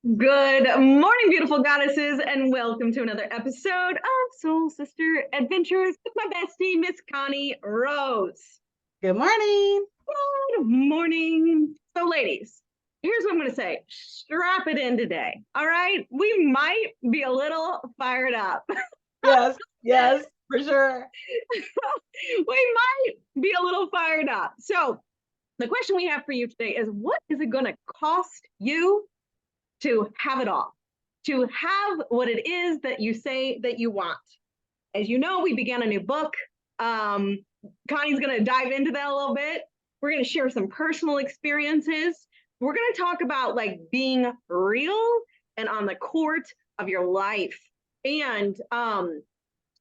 Good morning, beautiful goddesses, and welcome to another episode of Soul Sister Adventures with my bestie, Miss Connie Rose. Good morning. Good morning. So, ladies, here's what I'm going to say. Strap it in today. All right. We might be a little fired up. Yes, for sure. We might be a little fired up. So, the question we have for you today is what is it going to cost you to have it all, to have what it is that you say that you want? As you know, we began a new book. Connie's going to dive into that a little bit. We're going to share some personal experiences. We're going to talk about like being real and on the court of your life. And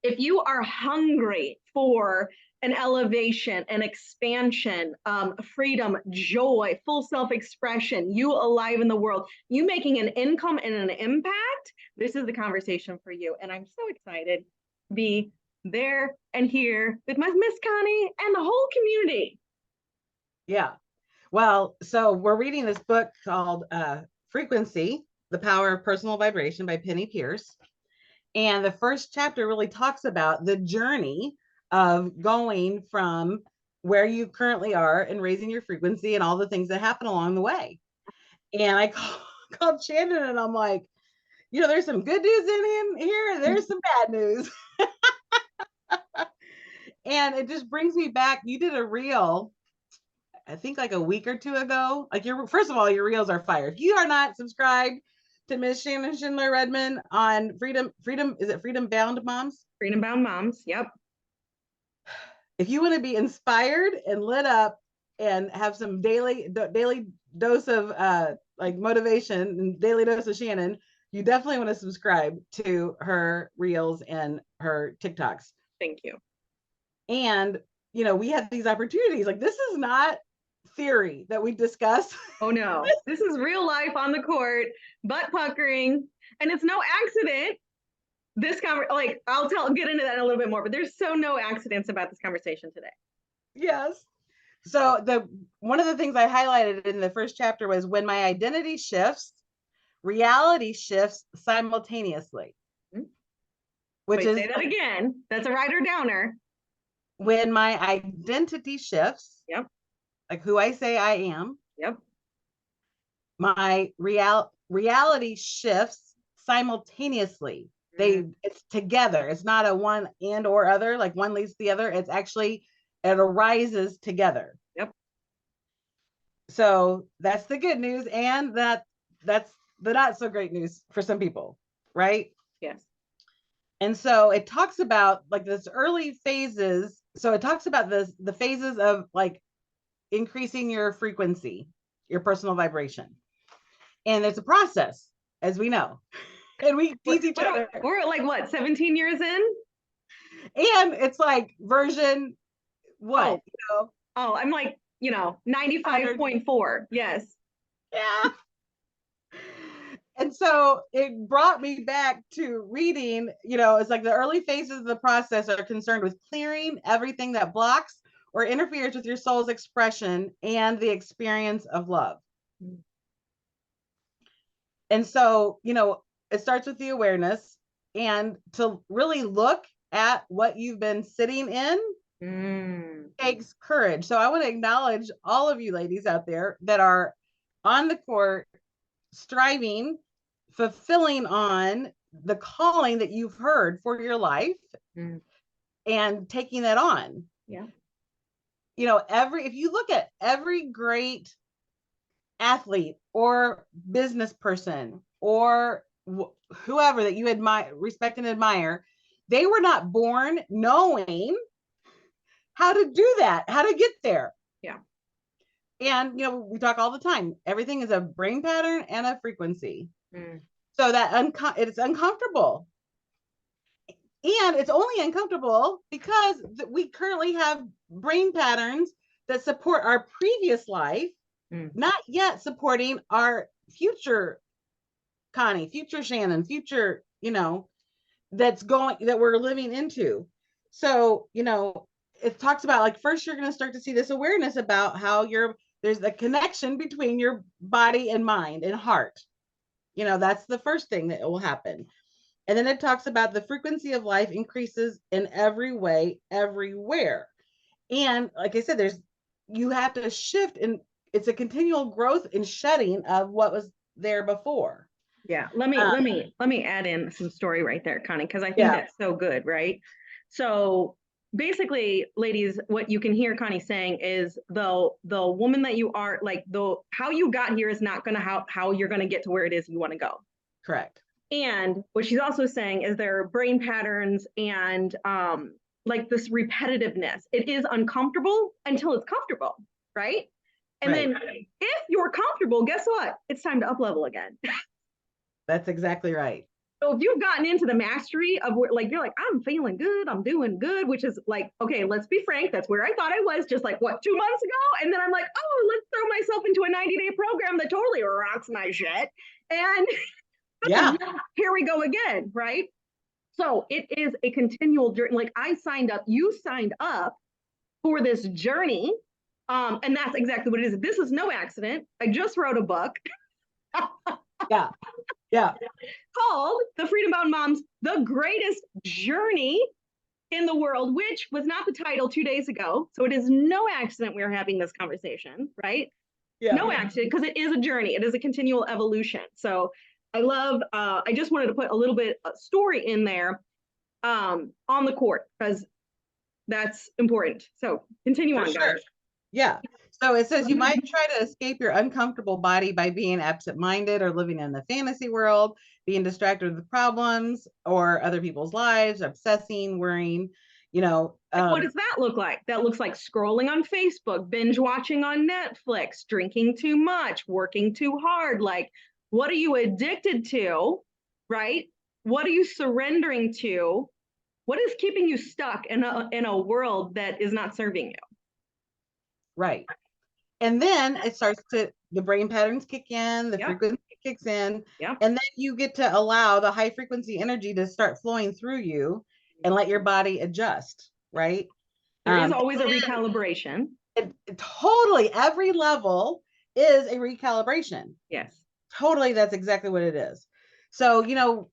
if you are hungry for an elevation, an expansion, freedom, joy, full self-expression, you alive in the world, you making an income and an impact, this is the conversation for you. And I'm so excited to be there and here with my Miss Connie and the whole community. Yeah. Well, so we're reading this book called Frequency, The Power of Personal Vibration by Penny Pierce. And the first chapter really talks about the journey of going from where you currently are and raising your frequency and all the things that happen along the way. And I called Shannon and I'm like, there's some good news in here and there's some bad news. And it just brings me back. You did a reel, I think like a week or two ago. Like first of all, your reels are fire. If you are not subscribed to Miss Shannon Schindler Redman on Freedom, is it Freedom Bound Moms? Freedom Bound Moms, yep. If you want to be inspired and lit up and have some daily dose of like motivation and daily dose of Shannon, you definitely want to subscribe to her reels and her TikToks. Thank you. And we have these opportunities. Like, this is not theory that we discuss. Oh no, this is real life on the court, butt puckering, and it's no accident. This like I'll get into that in a little bit more, but there's no accidents about this conversation today. Yes. So one of the things I highlighted in the first chapter was when my identity shifts, reality shifts simultaneously. Mm-hmm. Wait, say that again. That's a rider downer. When my identity shifts, yep, like who I say I am, yep, my reality shifts simultaneously. It's together. It's not a one and or other, like one leads to the other. It's actually, it arises together. Yep. So that's the good news, and that's the not so great news for some people, right? Yes. And so it talks about like this early phases. So it talks about the phases of like increasing your frequency, your personal vibration. And it's a process, as we know. And we tease each other. We're like what, 17 years in? And it's like version what? Oh, I'm like, 95.4. Yes. Yeah. And so it brought me back to reading, it's like the early phases of the process are concerned with clearing everything that blocks or interferes with your soul's expression and the experience of love. Mm-hmm. And so, it starts with the awareness and to really look at what you've been sitting in takes courage. So I want to acknowledge all of you ladies out there that are on the court, striving, fulfilling on the calling that you've heard for your life and taking that on. Yeah. If you look at every great athlete or business person or whoever that you admire, respect and admire, they were not born knowing how to do that, how to get there. Yeah. And, we talk all the time, everything is a brain pattern and a frequency. So that it's uncomfortable. And it's only uncomfortable because we currently have brain patterns that support our previous life, not yet supporting our future Connie, future Shannon, future, that we're living into. So, it talks about like, first, you're going to start to see this awareness about how there's a connection between your body and mind and heart. You know, that's the first thing that will happen. And then it talks about the frequency of life increases in every way, everywhere. And like I said, you have to shift, and it's a continual growth and shedding of what was there before. Yeah, let me add in some story right there, Connie, because I think Yeah, that's so good, right? So basically, ladies, what you can hear Connie saying is the woman that you are, like the how you got here is not gonna how you're gonna get to where it is you want to go. correct. And what she's also saying is there are brain patterns and like this repetitiveness. It is uncomfortable until it's comfortable, right? And Right. then if you're comfortable, guess what? It's time to up level again. That's exactly right. So if you've gotten into the mastery of like you're like, I'm feeling good, I'm doing good, which is like, okay, let's be frank, that's where I thought I was just like what 2 months ago. And then I'm like, oh, let's throw myself into a 90-day program that totally rocks my shit. And Yeah. here we go again, right? So it is a continual journey. Like I signed up, you signed up for this journey. And that's exactly what it is. This is no accident. I just wrote a book Yeah. Yeah. called The Freedom Bound Moms, The Greatest Journey in the World, which was not the title 2 days ago. So it is no accident we're having this conversation, right? Yeah. No accident, because it is a journey. It is a continual evolution. So I just wanted to put a little bit of story in there on the court, because that's important. So continue For on, sure. guys. Yeah. So it says you might try to escape your uncomfortable body by being absent-minded or living in the fantasy world, being distracted with problems or other people's lives, obsessing, worrying, you know. Like, what does that look like? That looks like scrolling on Facebook, binge watching on Netflix, drinking too much, working too hard. Like, what are you addicted to, right? What are you surrendering to? What is keeping you stuck in a world that is not serving you? Right. And then it starts to, the brain patterns kick in, the Yep. frequency kicks in, Yep. and then you get to allow the high frequency energy to start flowing through you and let your body adjust, right? There is always a recalibration. Totally, every level is a recalibration. Yes. Totally, that's exactly what it is. So, you know,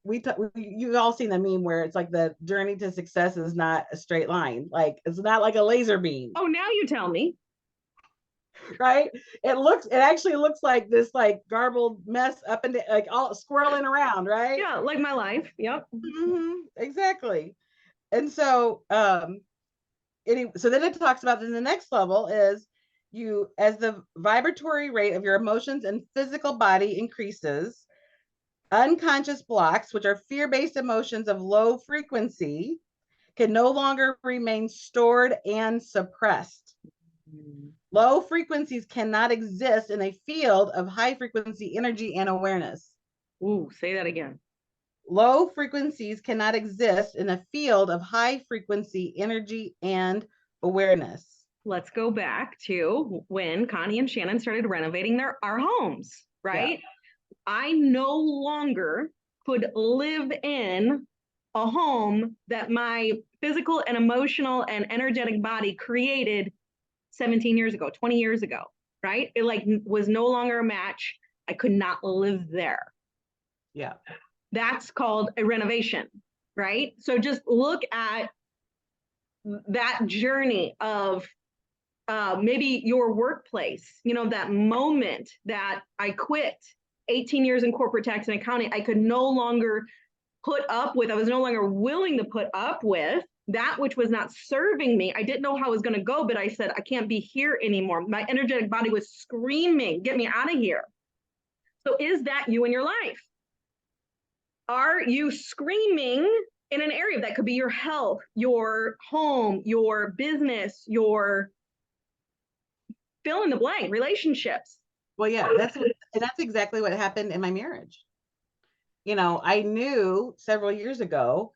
you've all seen the meme where it's like the journey to success is not a straight line. Like it's not like a laser beam, Oh, now you tell me. right? It actually looks like this like garbled mess up and like all swirling around, right? Yeah, like my life. Yep. Exactly. And so, so then it talks about then the next level is you, as the vibratory rate of your emotions and physical body increases, unconscious blocks, which are fear-based emotions of low frequency, can no longer remain stored and suppressed. Low frequencies cannot exist in a field of high frequency energy and awareness. Ooh, say that again. Low frequencies cannot exist in a field of high frequency energy and awareness. Let's go back to when Connie and Shannon started renovating our homes, right? Yeah. I no longer could live in a home that my physical and emotional and energetic body created 17 years ago, 20 years ago, right? It like was no longer a match. I could not live there. Yeah. That's called a renovation, right? So just look at that journey of maybe your workplace, you know, that moment that I quit 18 years in corporate tax and accounting, I could no longer put up with, I was no longer willing to put up with that which was not serving me. I didn't know how it was going to go, but I said, I can't be here anymore. My energetic body was screaming, get me out of here. So is that you in your life? Are you screaming in an area that could be your health, your home, your business, your fill in the blank, relationships? Well, yeah, that's exactly what happened in my marriage. You know, I knew several years ago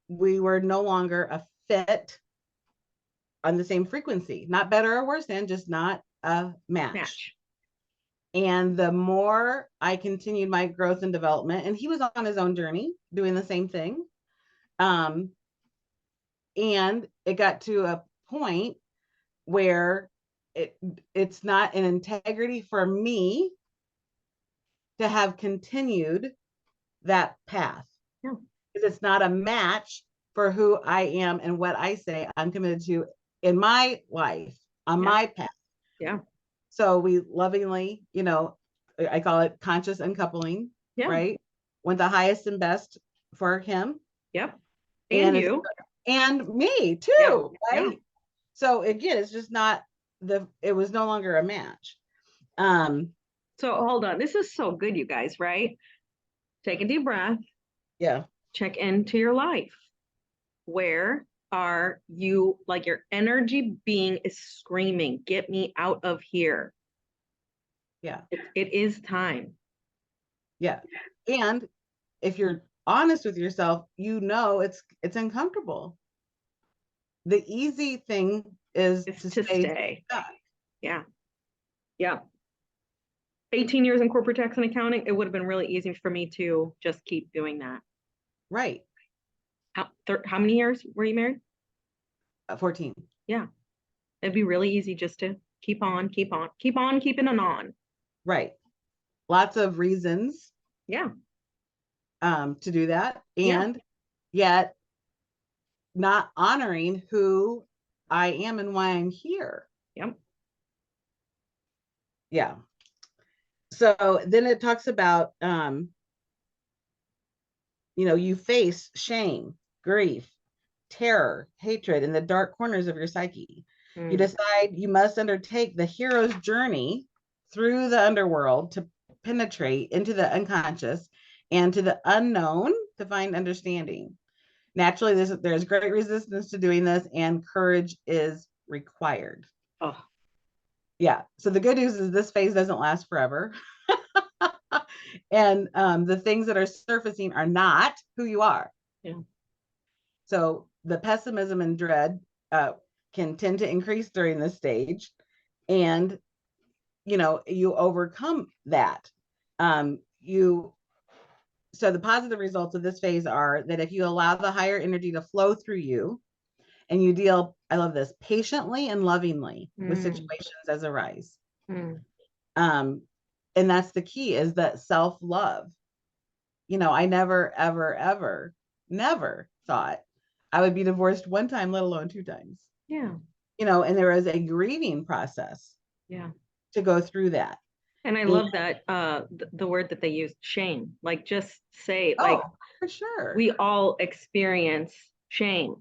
we were no longer a fit on the same frequency, not better or worse than, just not a match. And the more I continued my growth and development, and he was on his own journey doing the same thing. And it got to a point where it's not an integrity for me to have continued that path. Yeah. Because it's not a match for who I am and what I say I'm committed to in my life, on my path. Yeah. So we lovingly, I call it conscious uncoupling, right? Want the highest and best for him. Yep. And you. And me too, right? Yeah. So again, it's just not it was no longer a match. So hold on. This is so good, you guys, right? Take a deep breath. Yeah. Check into your life. Where are you? Like your energy being is screaming, get me out of here. Yeah. It is time. Yeah. And if you're honest with yourself, it's uncomfortable. The easy thing is to stay stuck. Yeah. Yeah. 18 years in corporate tax and accounting, it would have been really easy for me to just keep doing that. Right. How many years were you married? 14. Yeah. It'd be really easy just to keep on keeping it on. Right. Lots of reasons. Yeah. To do that. And yet not honoring who I am and why I'm here. Yep. Yeah. So then it talks about, you face shame, grief, terror, hatred in the dark corners of your psyche. You decide you must undertake the hero's journey through the underworld to penetrate into the unconscious and to the unknown to find understanding. Naturally, there's great resistance to doing this, and courage is required. Oh. Yeah. So the good news is this phase doesn't last forever. And the things that are surfacing are not who you are. Yeah. So the pessimism and dread can tend to increase during this stage. And, you overcome that. So the positive results of this phase are that if you allow the higher energy to flow through you and you deal, I love this, patiently and lovingly with situations as arise. And that's the key, is that self-love. I never, ever, ever, never thought I would be divorced one time, let alone 2 times. Yeah. And there was a grieving process. Yeah. To go through that. And I love that the word that they use, shame. Like just say, like, for sure. We all experience shame.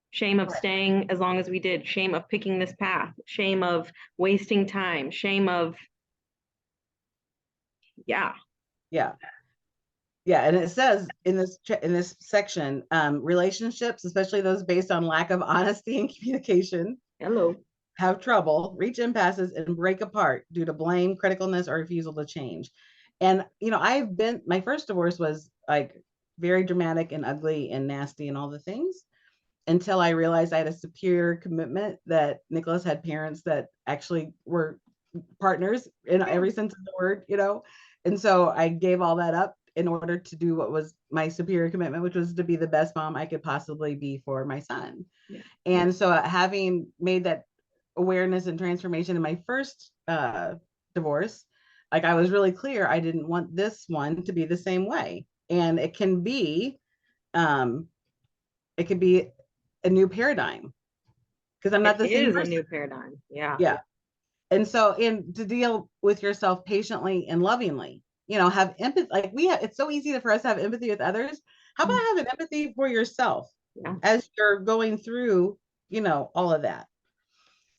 Shame of staying as long as we did, shame of picking this path, shame of wasting time, shame of Yeah. And it says in this section, relationships, especially those based on lack of honesty and communication, have trouble, reach impasses, and break apart due to blame, criticalness, or refusal to change. And my first divorce was like very dramatic and ugly and nasty and all the things, until I realized I had a superior commitment, that Nicholas had parents that actually were partners in every sense of the word, and so I gave all that up in order to do what was my superior commitment, which was to be the best mom I could possibly be for my son. And so having made that awareness and transformation in my first divorce, like I was really clear I didn't want this one to be the same way. And it can be a new paradigm, because I'm not the same person. It is a new paradigm. Yeah. And so, to deal with yourself patiently and lovingly, have empathy. Like it's so easy for us to have empathy with others. How about having empathy for yourself as you're going through, all of that?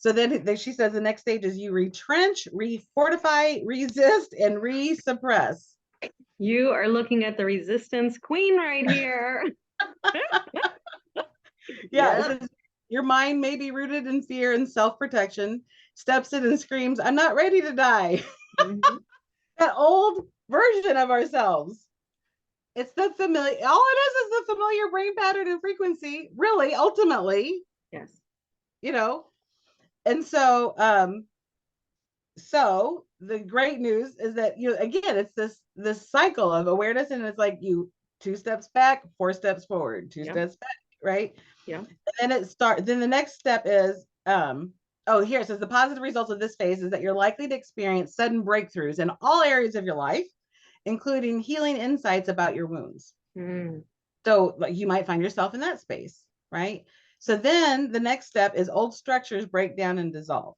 So then she says the next stage is you retrench, refortify, resist, and resuppress. You are looking at the resistance queen right here. Your mind may be rooted in fear and self-protection, steps in and screams, "I'm not ready to die." That old version of ourselves. It's the familiar, all it is the familiar brain pattern and frequency, really, ultimately. Yes. And so, so the great news is that, again, it's this cycle of awareness, and it's like 2 steps back, 4 steps forward, 2 steps back, right? Yeah. And then then the next step is, here it says the positive results of this phase is that you're likely to experience sudden breakthroughs in all areas of your life, including healing insights about your wounds. Mm. So like, you might find yourself in that space, right? So then the next step is old structures break down and dissolve.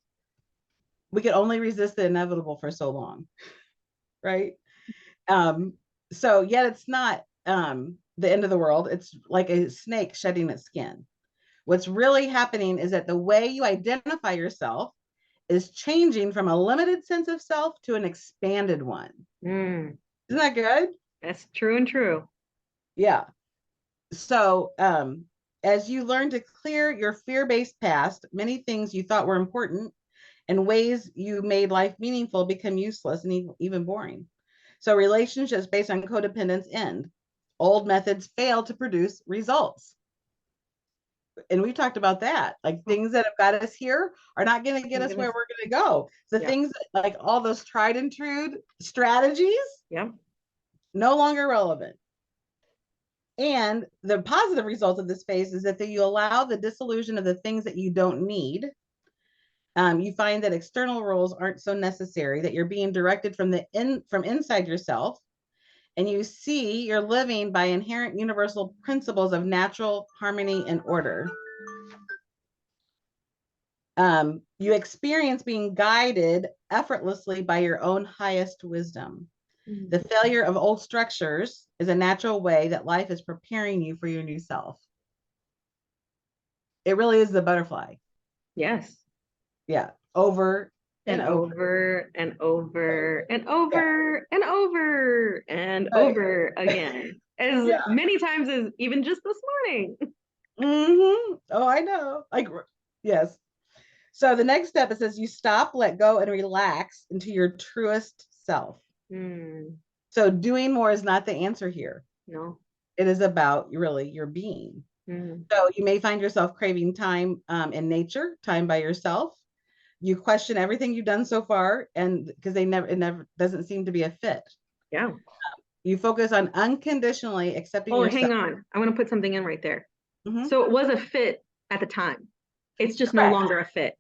We can only resist the inevitable for so long, right? So yet it's not the end of the world. It's like a snake shedding its skin. What's really happening is that the way you identify yourself is changing from a limited sense of self to an expanded one. Mm. Isn't that good? That's true and true. Yeah. So as you learn to clear your fear-based past, many things you thought were important and ways you made life meaningful become useless and even boring. So relationships based on codependence end. Old methods fail to produce results. And we talked about that. Like things that have got us here are not going to get us where we're going to go. The things like all those tried and true strategies, no longer relevant. And the positive result of this phase is that you allow the disillusion of the things that you don't need. You find that external rules aren't so necessary, that you're being directed from inside yourself, and you see you're living by inherent universal principles of natural harmony and order. You experience being guided effortlessly by your own highest wisdom. The failure of old structures is a natural way that life is preparing you for your new self. It really is the butterfly. Yes. Yeah. Over and over and over and over and over and over again. As many times as even just this morning. Oh, I know. Like, yes. So the next step, it says you stop, let go, and relax into your truest self. So doing more is not the answer here. No. It is about really your being. So you may find yourself craving time in nature, time by yourself. You question everything you've done so far, and because it never doesn't seem to be a fit. Yeah. You focus on unconditionally accepting yourself. Hang on. I want to put something in right there. So it was a fit at the time. It's just no longer a fit.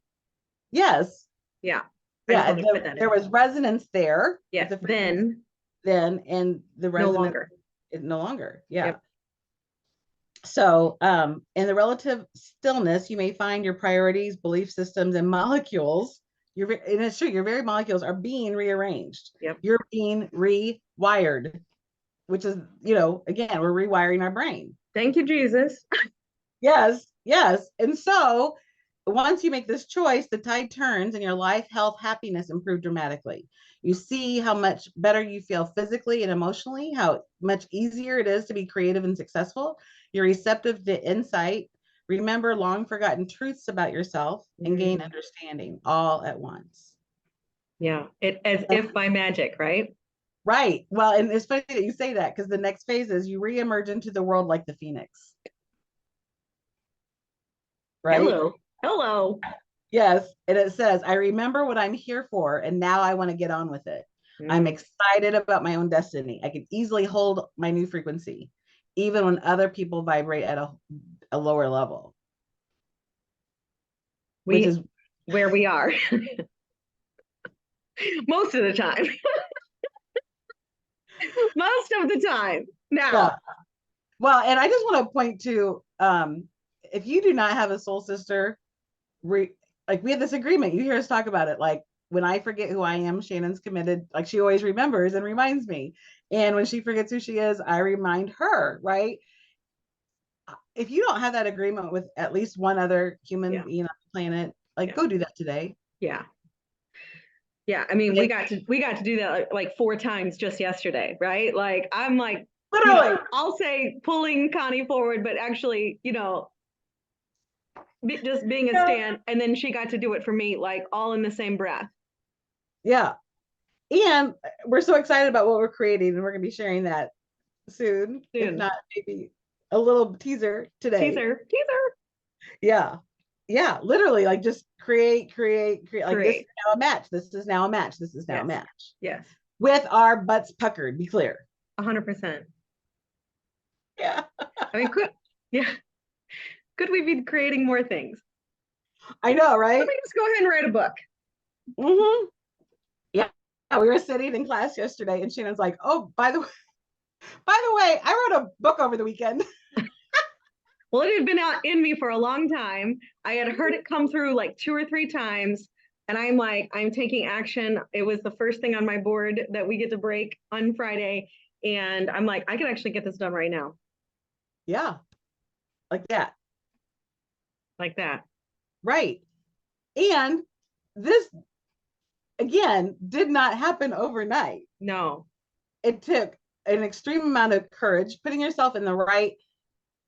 Yes. Yeah. Yeah. There was resonance there. Yeah. Then and the resonance no longer. Yeah. Yep. So in the relative stillness, you may find your priorities, belief systems, and molecules. And it's true, your very molecules are being rearranged. Yep. You're being rewired, which is, again, we're rewiring our brain. Thank you, Jesus. Yes. And so once you make this choice, the tide turns and your life, health, happiness improve dramatically. You see how much better you feel physically and emotionally, how much easier it is to be creative and successful. You're receptive to insight, remember long forgotten truths about yourself, and gain understanding all at once. Yeah, as if by magic, right? Right. Well, and it's funny that you say that, because the next phase is you reemerge into the world like the phoenix. Right? Hello. Yes. And it says, I remember what I'm here for, and now I want to get on with it. I'm excited about my own destiny. I can easily hold my new frequency, even when other people vibrate at a lower level. Which is where we are. Most of the time. Most of the time. Now. Yeah. Well, and I just want to point to, if you do not have a soul sister, like we have this agreement, you hear us talk about it, like when I forget who I am, Shannon's committed, like she always remembers and reminds me. And when she forgets who she is, I remind her, right? If you don't have that agreement with at least one other human being on the planet, like go do that today. Yeah. Yeah. I mean, we got to do that like 4 times just yesterday, right? Like I'm like, literally, I'll say pulling Connie forward, but actually, just being a stand, and then she got to do it for me, like all in the same breath. Yeah. And we're so excited about what we're creating, and we're going to be sharing that soon. If not, maybe a little teaser today. Teaser. Yeah. Literally, like just create. Like this is now a match. This is now a match. This is now a match. Yes. With our butts puckered, be clear. 100%. Yeah. I mean, could we be creating more things? I know, right? Let me just go ahead and write a book. Yeah. we were sitting in class yesterday and Shannon's like, oh, by the way, I wrote a book over the weekend. Well, it had been out in me for a long time. I had heard it come through like 2 or 3 times. And I'm like, I'm taking action. It was the first thing on my board that we get to break on Friday. And I'm like, I can actually get this done right now. Yeah. Like that. Like that. Right. And this, again, did not happen overnight. No. It took an extreme amount of courage, putting yourself in the right,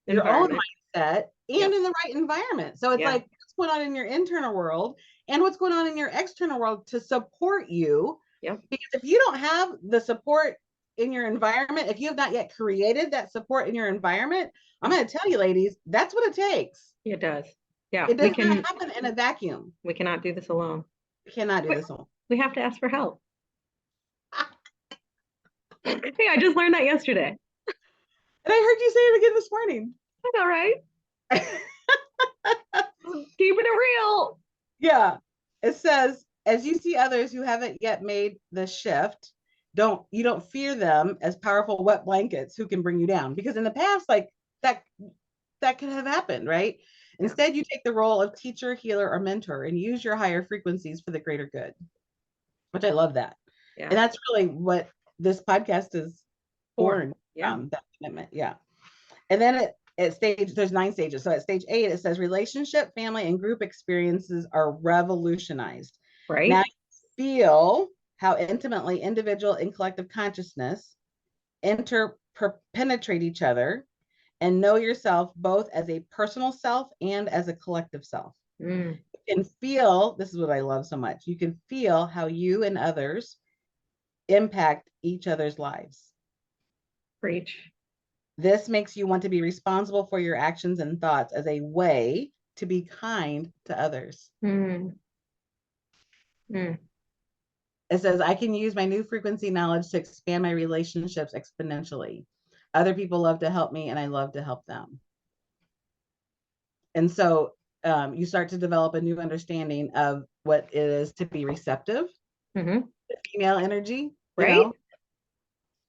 your own mindset and in the right environment. So it's like what's going on in your internal world and what's going on in your external world to support you. Yep. Because if you don't have the support in your environment, if you have not yet created that support in your environment, I'm going to tell you, ladies, that's what it takes. It does. Yeah. It does not happen in a vacuum. We cannot do this alone. We cannot do this alone. We have to ask for help. Hey, I just learned that yesterday. And I heard you say it again this morning. That's all right. Keeping it real. Yeah. It says, as you see others who haven't yet made the shift, you don't fear them as powerful wet blankets who can bring you down. Because in the past, like that could have happened, right? Yeah. Instead, you take the role of teacher, healer, or mentor and use your higher frequencies for the greater good. Which I love that. Yeah. And that's really what this podcast is born from, that commitment. Yeah. And then there's 9 stages. So at stage 8, it says relationship, family, and group experiences are revolutionized. Right. Now you feel how intimately individual and collective consciousness penetrate each other and know yourself both as a personal self and as a collective self. You can feel, this is what I love so much, you can feel how you and others impact each other's lives. Preach. This makes you want to be responsible for your actions and thoughts as a way to be kind to others. It says, I can use my new frequency knowledge to expand my relationships exponentially. Other people love to help me and I love to help them. And so you start to develop a new understanding of what it is to be receptive, the female energy, right? You know?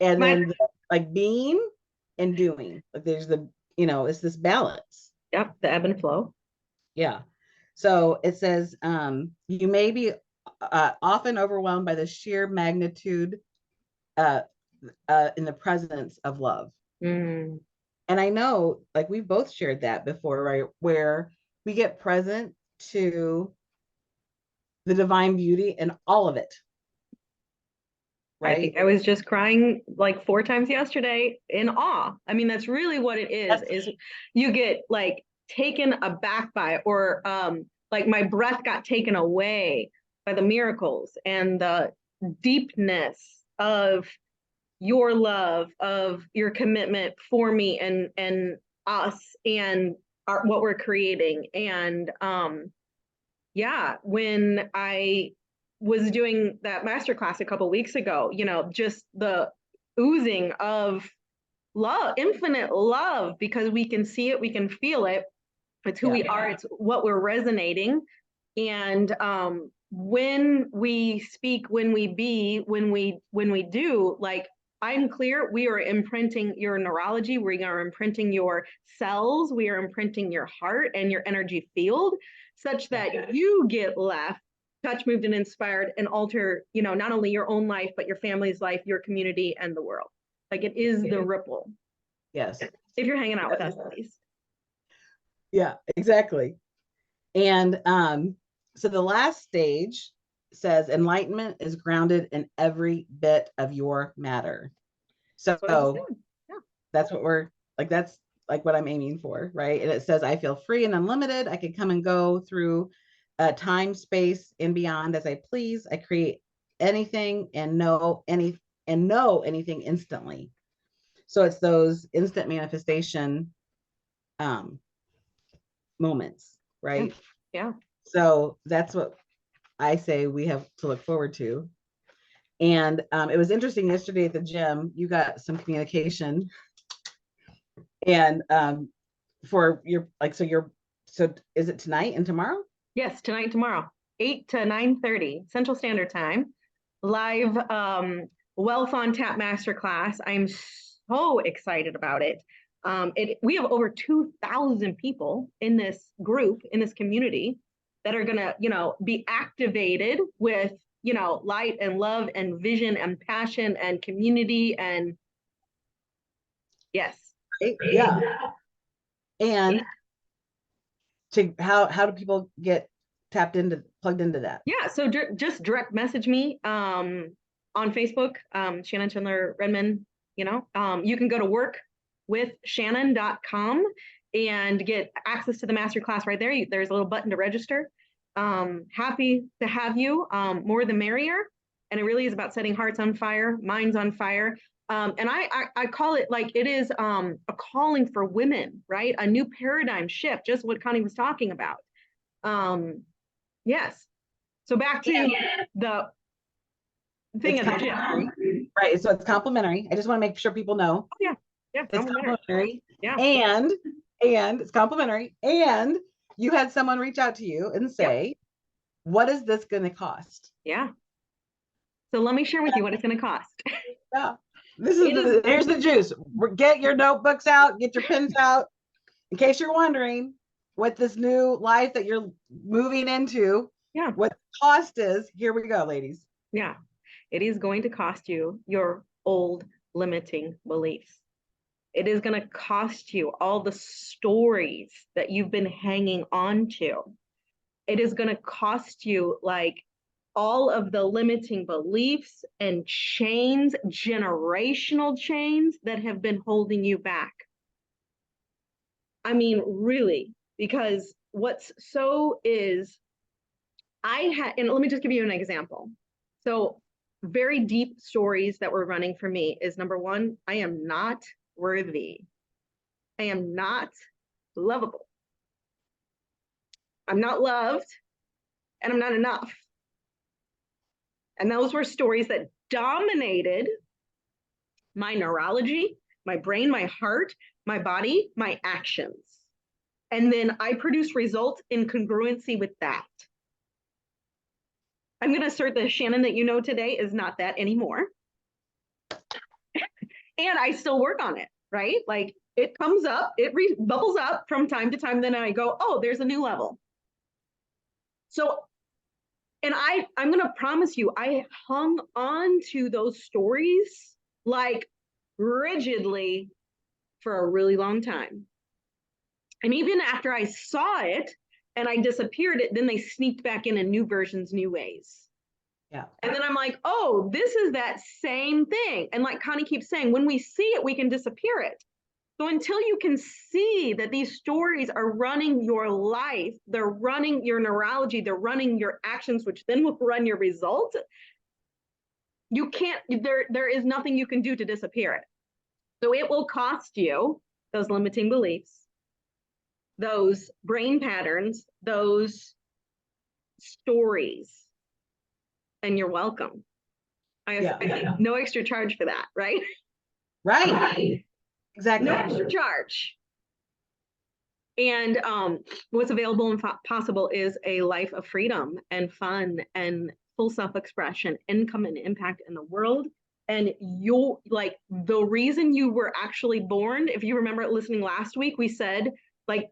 And then like being and doing, like there's it's this balance. Yep, the ebb and flow. Yeah. So it says you may be often overwhelmed by the sheer magnitude in the presence of love. And I know, like we've both shared that before, right? Where we get present to the divine beauty and all of it. Right? I think I was just crying like 4 times yesterday in awe. I mean, that's really what it is you get like taken aback by, or like my breath got taken away by the miracles and the deepness of your love, of your commitment for me and us and what we're creating. And when I was doing that masterclass a couple of weeks ago, just the oozing of love, infinite love, because we can see it, we can feel it. It's who we are. It's what we're resonating. And when we speak, when we be, when we do, like I'm clear, we are imprinting your neurology. We are imprinting your cells. We are imprinting your heart and your energy field such that you get left touched, moved, and inspired and alter, not only your own life, but your family's life, your community, and the world. Like it is the ripple. Yes. If you're hanging out with us, at least. Yeah, exactly. And so the last stage says enlightenment is grounded in every bit of your matter. So that's what we're like, that's like what I'm aiming for, right? And it says, I feel free and unlimited. I can come and go through time, space, and beyond as I please. I create anything and know anything instantly. So it's those instant manifestation moments, right? Yeah. So that's what I say we have to look forward to. And it was interesting yesterday at the gym, you got some communication and for your, like, so is it tonight and tomorrow? Yes, tonight and tomorrow, 8 to 9:30 Central Standard Time. live Wealth on Tap Masterclass. I'm so excited about it. We have over 2,000 people in this group, in this community, that are gonna, be activated with, light and love and vision and passion and community and yes. Right? Yeah. And how do people get plugged into that? Yeah, so just direct message me on Facebook, Shannon Schindler Redman. You can go to workwithshannon.com and get access to the masterclass right there. There's a little button to register. Happy to have you. More the merrier. And it really is about setting hearts on fire, minds on fire. And I call it like it is a calling for women, right? A new paradigm shift, just what Connie was talking about. Yes. So back to the thing of the gym. Right. So it's complimentary. I just want to make sure people know. Oh, yeah. Yeah. It's complimentary. Yeah. And it's complimentary. And you had someone reach out to you and say, what is this going to cost? Yeah. So let me share with you what it's going to cost. Yeah. Here's the juice. Get your notebooks out, get your pens out. In case you're wondering what this new life that you're moving into, what the cost is, here we go, ladies. Yeah. It is going to cost you your old limiting beliefs. It is going to cost you all the stories that you've been hanging on to. It is going to cost you like all of the limiting beliefs and chains, generational chains that have been holding you back. I mean, really, because what's so is, and let me just give you an example. So very deep stories that were running for me is number one, I am not worthy. I am not lovable. I'm not loved, and I'm not enough. And those were stories that dominated my neurology, my brain, my heart, my body, my actions. And then I produce results in congruency with that. I'm going to assert that Shannon that you know today is not that anymore. And I still work on it, right? Like it comes up, it bubbles up from time to time. Then I go, oh, there's a new level. So, and I'm going to promise you, I hung on to those stories like rigidly for a really long time. And even after I saw it and I disappeared it, then they sneaked back in new versions, new ways. Yeah. And then I'm like, oh, this is that same thing. And like Connie keeps saying, when we see it, we can disappear it. So until you can see that these stories are running your life, they're running your neurology, they're running your actions, which then will run your results, you can't, there is nothing you can do to disappear it. So it will cost you those limiting beliefs, those brain patterns, those stories, and you're welcome. I have no extra charge for that, right? Right. Exactly. No extra charge. And what's available and possible is a life of freedom and fun and full self-expression, income and impact in the world. And you like the reason you were actually born, if you remember listening last week, we said like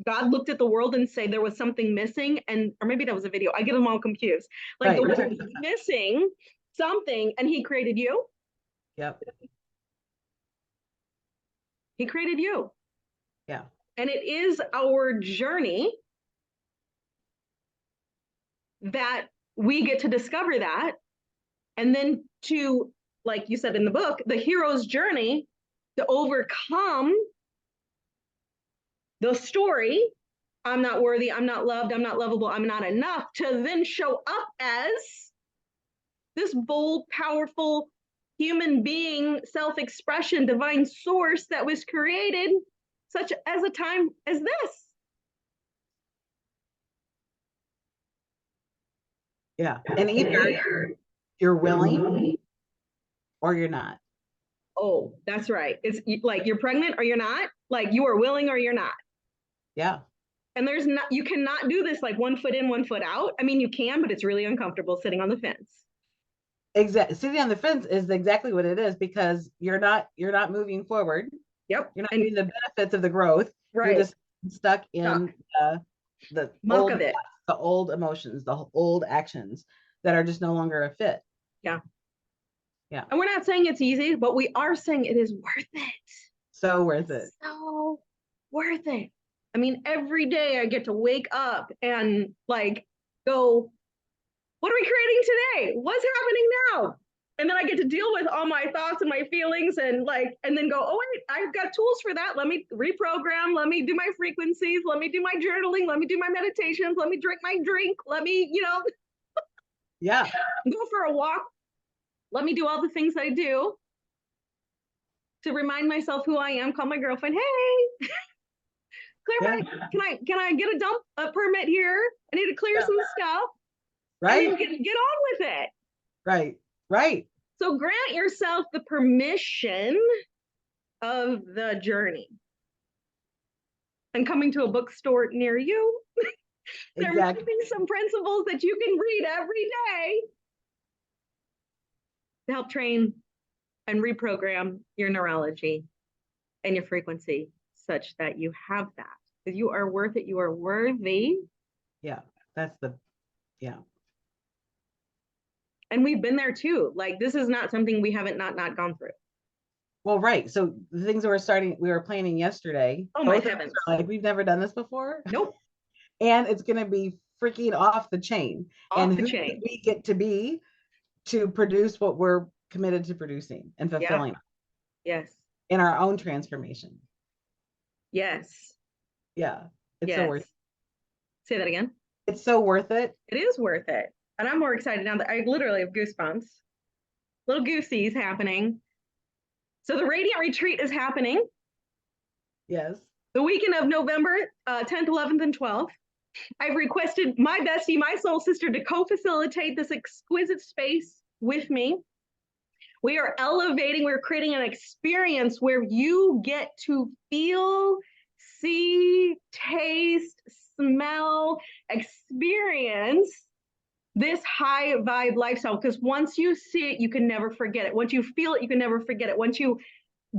God looked at the world and say there was something missing, and or maybe that was a video. I get them all confused. Like the world was missing something, and he created you. Yep. He created you. Yeah. And it is our journey that we get to discover that. And then to, like you said in the book, the hero's journey to overcome the story, I'm not worthy, I'm not loved, I'm not lovable, I'm not enough, to then show up as this bold, powerful human being, self-expression, divine source that was created such as a time as this. Yeah. And either you're willing or you're not. Oh, that's right. It's like you're pregnant or you're not, like you are willing or you're not. Yeah. And you cannot do this like 1 foot in, 1 foot out. I mean, you can, but it's really uncomfortable sitting on the fence. exactly, sitting on the fence is exactly what it is, because you're not moving forward. Yep. You're not And getting the benefits of the growth. You're right. just stuck in the Muck old of it. the old emotions, the old actions that are just no longer a fit. Yeah. Yeah. And we're not saying it's easy, but we are saying it is worth it. So worth it. So worth it. I mean, every day I get to wake up and like go, what are we creating today? What's happening now? And then I get to deal with all my thoughts and my feelings and like, and then go, oh wait, I've got tools for that. Let me reprogram. Let me do my frequencies. Let me do my journaling. Let me do my meditations. Let me drink my drink. Let me, Yeah. go for a walk. Let me do all the things I do to remind myself who I am. Call my girlfriend. Hey, clear Yeah. my, can I get a dump permit here? I need to clear some stuff. Right. And then get on with it. Right. Right. So grant yourself the permission of the journey. And coming to a bookstore near you, there Exactly. might be some principles that you can read every day to help train and reprogram your neurology and your frequency such that you have that. Because you are worth it. You are worthy. Yeah. Yeah. And we've been there too. Like this is not something we haven't not gone through. Well, right. So the things that we were planning yesterday, Oh my both of us heavens. are like, we've never done this before. Nope. And it's going to be freaking off the chain. Off And the who chain. we get to be to produce what we're committed to producing and fulfilling. Yes. In our own transformation. Yes. Yeah. It's so Yes. worth it. Say that again. It's so worth it. It is worth it. And I'm more excited now that I literally have goosebumps. Little goosies happening. So the Radiant Retreat is happening Yes. the weekend of November 10th, 11th, and 12th. I've requested my bestie, my soul sister, to co-facilitate this exquisite space with me. We are elevating, we're creating an experience where you get to feel, see, taste, smell, experience this high vibe lifestyle. Because once you see it, you can never forget it. Once you feel it, you can never forget it. Once you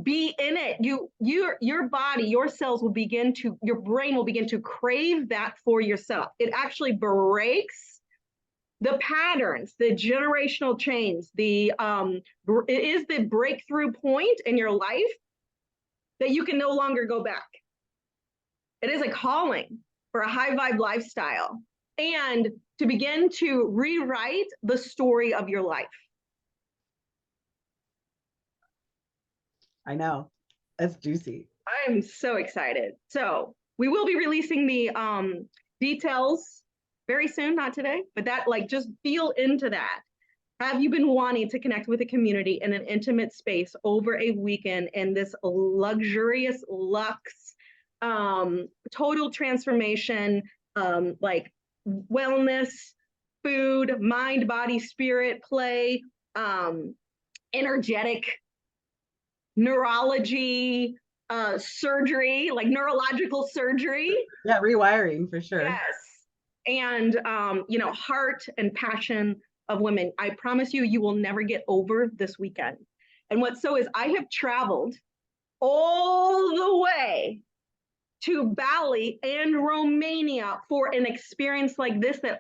be in it, your body, your cells will begin to, your brain will begin to crave that for yourself. It actually breaks the patterns, the generational chains, it is the breakthrough point in your life that you can no longer go back. It is a calling for a high vibe lifestyle and to begin to rewrite the story of your life. I know. That's juicy. I'm so excited. So we will be releasing the details very soon, not today, but that like just feel into that. Have you been wanting to connect with a community in an intimate space over a weekend in this luxurious luxe, total transformation, like wellness, food, mind, body, spirit, play, energetic, neurology, surgery, like neurological surgery. Yeah, rewiring for sure. Yes. And, heart and passion of women. I promise you, you will never get over this weekend. And what's so is I have traveled all the way to Bali and Romania for an experience like this that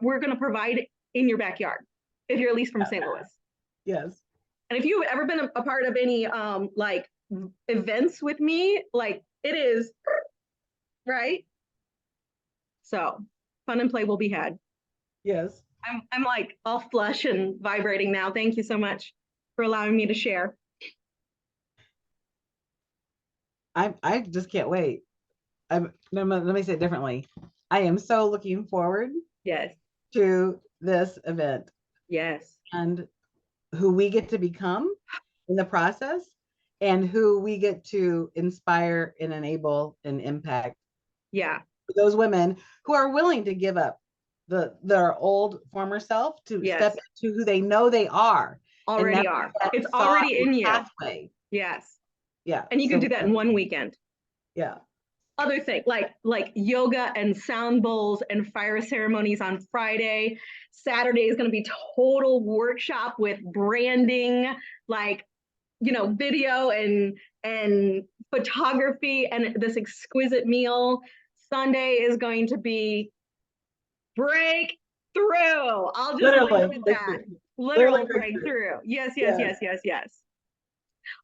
we're going to provide in your backyard if you're at least from St. Louis. Yes. And if you've ever been a part of any like events with me, like it is right. So fun and play will be had. Yes. I'm like all flush and vibrating now. Thank you so much for allowing me to share. I just can't wait. Let me say it differently. I am so looking forward Yes. to this event. Yes. And who we get to become in the process, and who we get to inspire and enable and impact. Yeah. Those women who are willing to give up their old former self to step into who they know they are. Already are. It's already in you. Pathway. Yes. Yeah. And you can do that in one weekend. Yeah. other thing, like yoga and sound bowls and fire ceremonies on Friday. Saturday is going to be total workshop with branding, like, video and photography and this exquisite meal. Sunday is going to be breakthrough. I'll just leave Literally, it at that. literally Literal breakthrough. Yes, yes, yeah. yes, yes, yes.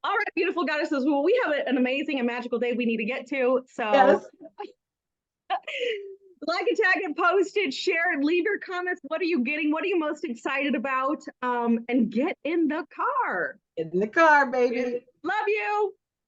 All right, beautiful goddesses. Well, we have an amazing and magical day we need to get to. So Yes. like it, tag it, post it, share it, leave your comments. What are you getting? What are you most excited about? And get in the car. In the car, baby. Love you.